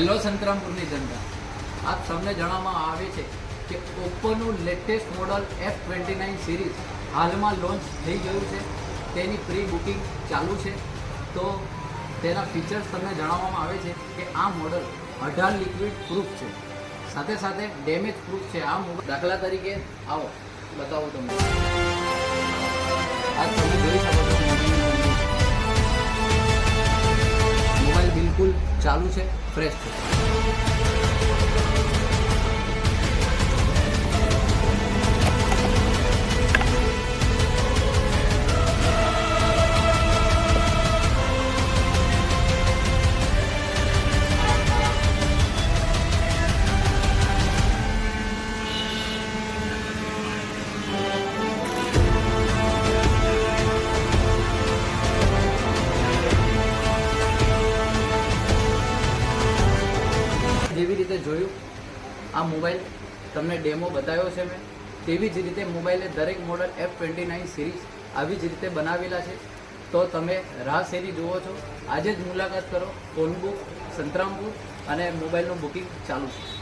Hello સંતરામપુરની જનતા, આપ સૌને જણાવવામાં આવે છે કે ઓપ્પોનું લેટેસ્ટ મોડલ F29 સિરીઝ હાલમાં લોન્ચ થઈ ગયું છે. તેની પ્રી બુકિંગ ચાલુ છે. તો તેના ફીચર્સ તમને જણાવવામાં આવે છે કે આ મોડલ 18 લિક્વિડ પ્રૂફ છે, સાથે સાથે ડેમેજ પ્રૂફ છે. આ મોબાઈલ દાખલા તરીકે આવો બતાવો તમને. આ તમે જોઈ શકો છો, મોબાઈલ બિલકુલ ચાલુ છે, ફ્રેશ છે. જેવી રીતે જોયું આ મોબાઈલ તમને ડેમો બતાવ્યો છે મેં, તેવી જ રીતે મોબાઈલે દરેક મોડલ F29 સિરીઝ આવી જ રીતે બનાવેલા છે. તો તમે રાહ શેરી જુઓ છો, આજે જ મુલાકાત કરો. ફોન બુક સંતરામપુર અને મોબાઈલનું બુકિંગ ચાલુ છે.